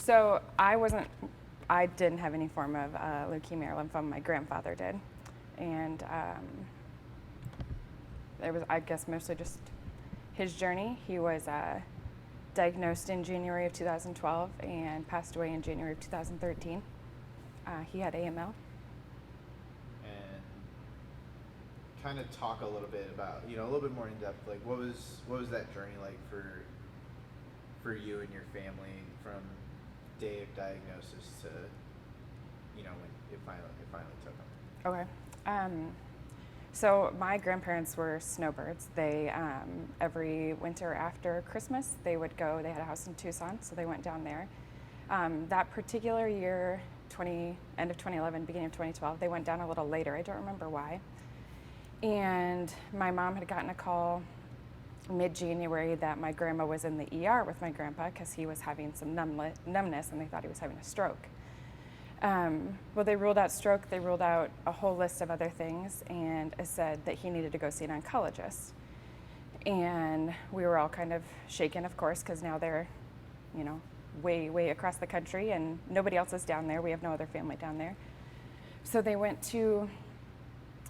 So I didn't have any form of leukemia or lymphoma. My grandfather did. And it was, I guess, mostly just his journey. He was diagnosed in January of 2012 and passed away in January of 2013. He had AML. And kind of talk a little bit about, a little bit more in depth, like what was that journey like for you and your family from day of diagnosis to, when it finally took them? Okay. So my grandparents were snowbirds. They, every winter after Christmas, they would go, they had a house in Tucson, so they went down there. That particular year, end of 2011, beginning of 2012, they went down a little later. I don't remember why. And my mom had gotten a call mid-January that my grandma was in the ER with my grandpa because he was having some numbness and they thought he was having a stroke. Well, they ruled out stroke, they ruled out a whole list of other things, and said that he needed to go see an oncologist. And we were all kind of shaken, of course, because now they're, way, way across the country and nobody else is down there. We have no other family down there. So they went to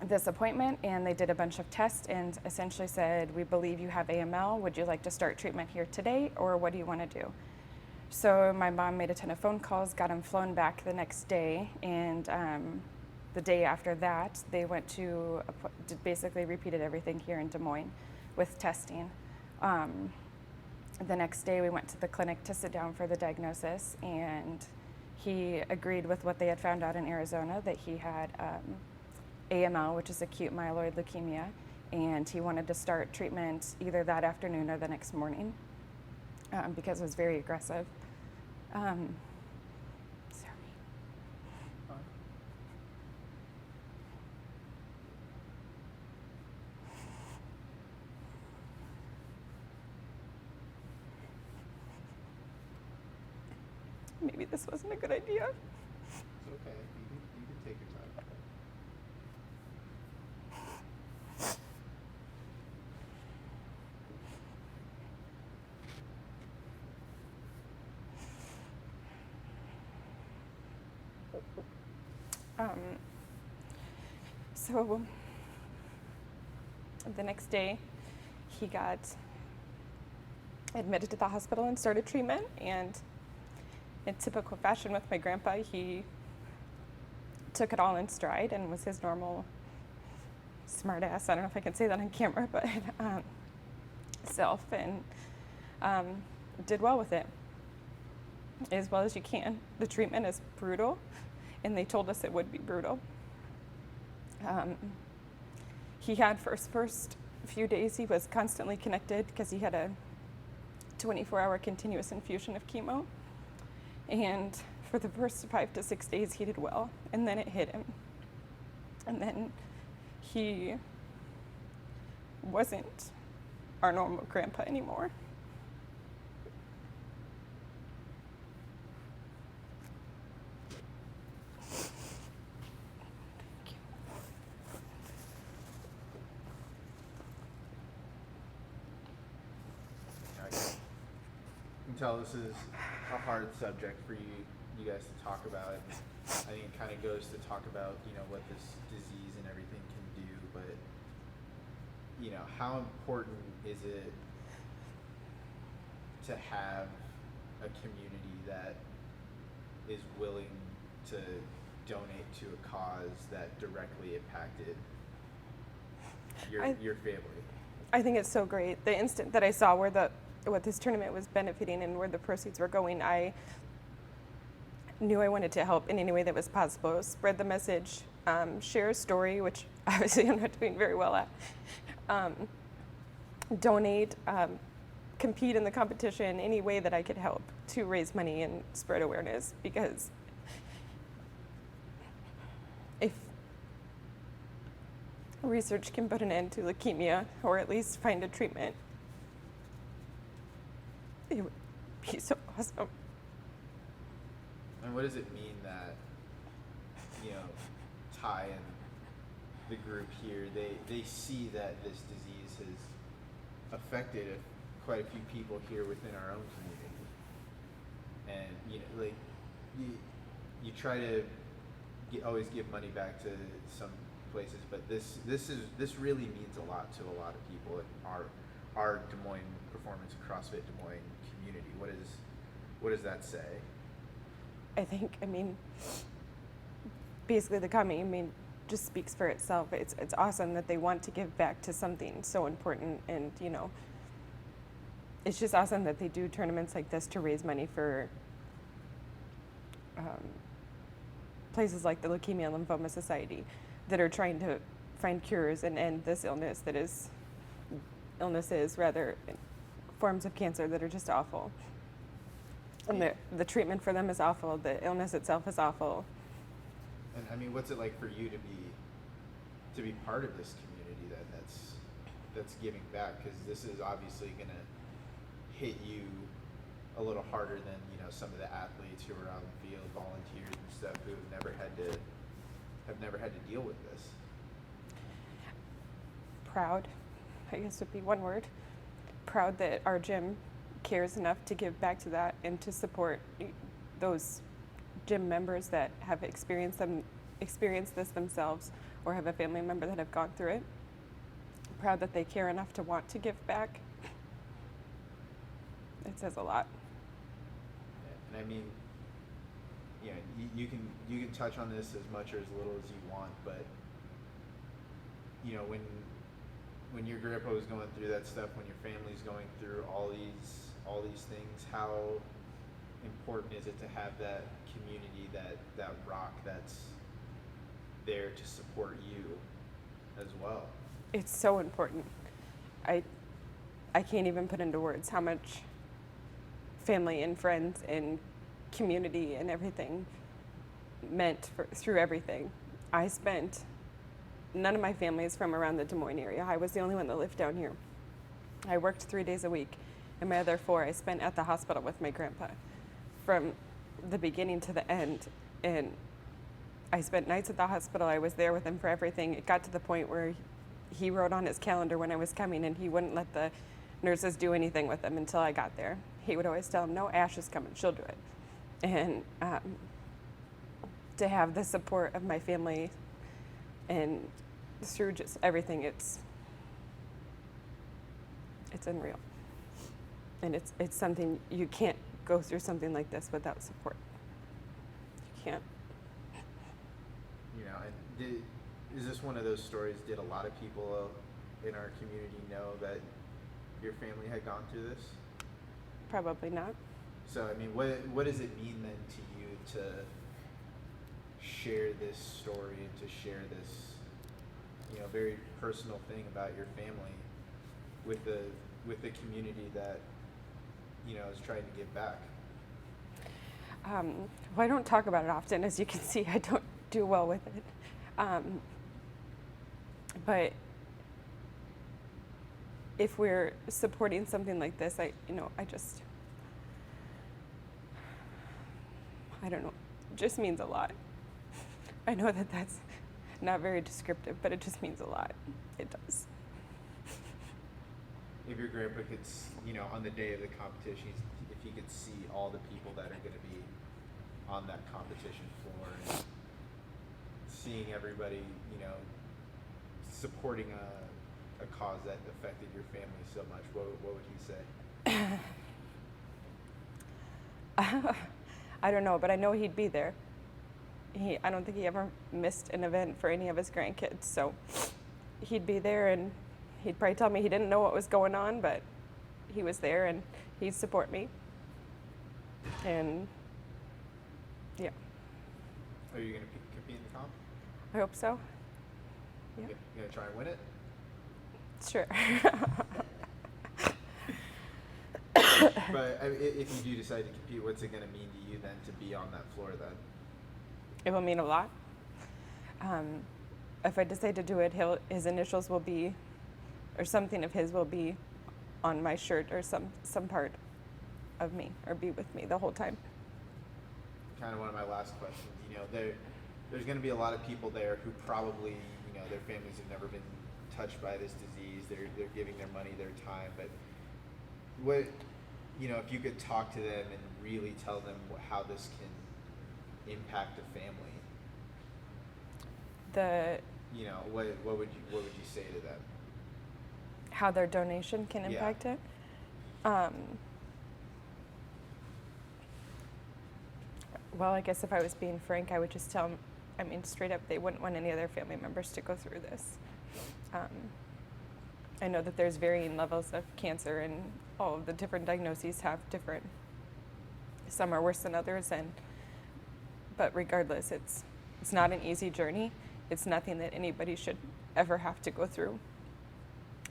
this appointment and they did a bunch of tests and essentially said, we believe you have AML. Would you like to start treatment here today, or what do you want to do? So my mom made a ton of phone calls, got him flown back the next day, and the day after that, they went to basically repeated everything here in Des Moines with testing. The next day, we went to the clinic to sit down for the diagnosis, and he agreed with what they had found out in Arizona, that he had AML, which is acute myeloid leukemia, and he wanted to start treatment either that afternoon or the next morning because it was very aggressive. Sorry. Maybe this wasn't a good idea. It's okay. You can take your time. So the next day, he got admitted to the hospital and started treatment. And in typical fashion with my grandpa, he took it all in stride and was his normal smart ass, I don't know if I can say that on camera, but self, and did well with it, as well as you can. The treatment is brutal, and they told us it would be brutal. He had first few days, he was constantly connected because he had a 24-hour continuous infusion of chemo. And for the first 5 to 6 days, he did well, and then it hit him. And then he wasn't our normal grandpa anymore. I can tell this is a hard subject for you guys to talk about. And I think it kind of goes to talk about, what this disease and everything can do, but, how important is it to have a community that is willing to donate to a cause that directly impacted your family? I think it's so great. The instant that I saw what this tournament was benefiting and where the proceeds were going, I knew I wanted to help in any way that was possible. Spread the message, share a story, which obviously I'm not doing very well at. Donate, compete in the competition, any way that I could help to raise money and spread awareness, because if research can put an end to leukemia, or at least find a treatment, it would be so awesome. And what does it mean that, Ty and the group here, they see that this disease has affected quite a few people here within our own community? and like you you try to always give money back to some places, but this really means a lot to a lot of people in our Des Moines Performance CrossFit Des Moines community. What does that say? I think, I mean, basically the comment you made just speaks for itself. It's awesome that they want to give back to something so important, and it's just awesome that they do tournaments like this to raise money for places like the Leukemia and Lymphoma Society that are trying to find cures and end this illnesses rather, forms of cancer that are just awful. And the treatment for them is awful. The illness itself is awful. And I mean, what's it like for you to be part of this community that's giving back? Because this is obviously going to hit you a little harder than some of the athletes who are out in the field, volunteers and stuff, who have never had to deal with this. Proud, I guess would be one word. Proud that our gym cares enough to give back to that and to support those gym members that have experienced this themselves or have a family member that have gone through it. Proud that they care enough to want to give back. It says a lot. Yeah, and I mean, you can touch on this as much or as little as you want, but when your grandpa was going through that stuff, when your family's going through all these things, how important is it to have that community, that rock that's there to support you as well? It's so important. I can't even put into words how much family and friends and community and everything meant through everything. None of my family is from around the Des Moines area. I was the only one that lived down here. I worked 3 days a week, and my other 4 I spent at the hospital with my grandpa from the beginning to the end. And I spent nights at the hospital. I was there with him for everything. It got to the point where he wrote on his calendar when I was coming, and he wouldn't let the nurses do anything with him until I got there. He would always tell them, "No, Ash is coming, she'll do it." And to have the support of my family and through just everything, it's unreal. And it's something, you can't go through something like this without support. You can't. And is this one of those stories? Did a lot of people in our community know that your family had gone through this? Probably not. So I mean, what does it mean then to you to share this story and to share this very personal thing about your family with the community that is trying to give back? Well, I don't talk about it often. As you can see, I don't do well with it. But if we're supporting something like this, I don't know, it just means a lot. I know that that's not very descriptive, but it just means a lot. It does. If your grandpa could, on the day of the competition, if he could see all the people that are going to be on that competition floor and seeing everybody, supporting a cause that affected your family so much, what would he say? I don't know, but I know he'd be there. I don't think he ever missed an event for any of his grandkids, so he'd be there, and he'd probably tell me he didn't know what was going on, but he was there and he'd support me. And yeah. Are you going to compete in the comp? I hope so. Yeah. You going to try and win it? Sure. But if you do decide to compete, what's it going to mean to you then to be on that floor then? It will mean a lot. If I decide to do it, his initials will be, or something of his will be on my shirt or some part of me, or be with me the whole time. Kind of one of my last questions. There's going to be a lot of people there who probably, their families have never been touched by this disease. They're giving their money, their time, but what, you know, if you could talk to them and really tell them how this can impact a family, The you know, what would you say to them? how their donation can Yeah. impact it. Well, I guess if I was being frank, I would just tell them, I mean, straight up, they wouldn't want any other family members to go through this. I know that there's varying levels of cancer, and all of the different diagnoses have different, some are worse than others, but regardless, it's not an easy journey. It's nothing that anybody should ever have to go through.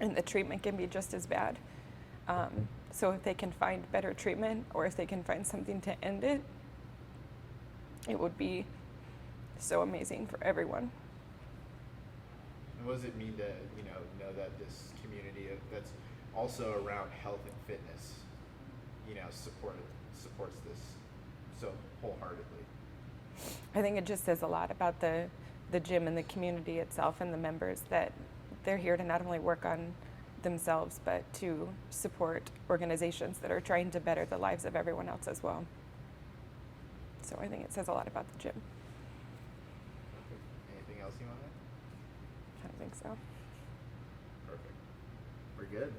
And the treatment can be just as bad. So if they can find better treatment, or if they can find something to end it, it would be so amazing for everyone. And what does it mean to, you know that this community that's also around health and fitness, you know, supports this so wholeheartedly? I think it just says a lot about the gym and the community itself and the members, that they're here to not only work on themselves, but to support organizations that are trying to better the lives of everyone else as well. So I think it says a lot about the gym. Anything else you want to add? I don't think so. Perfect. We're good.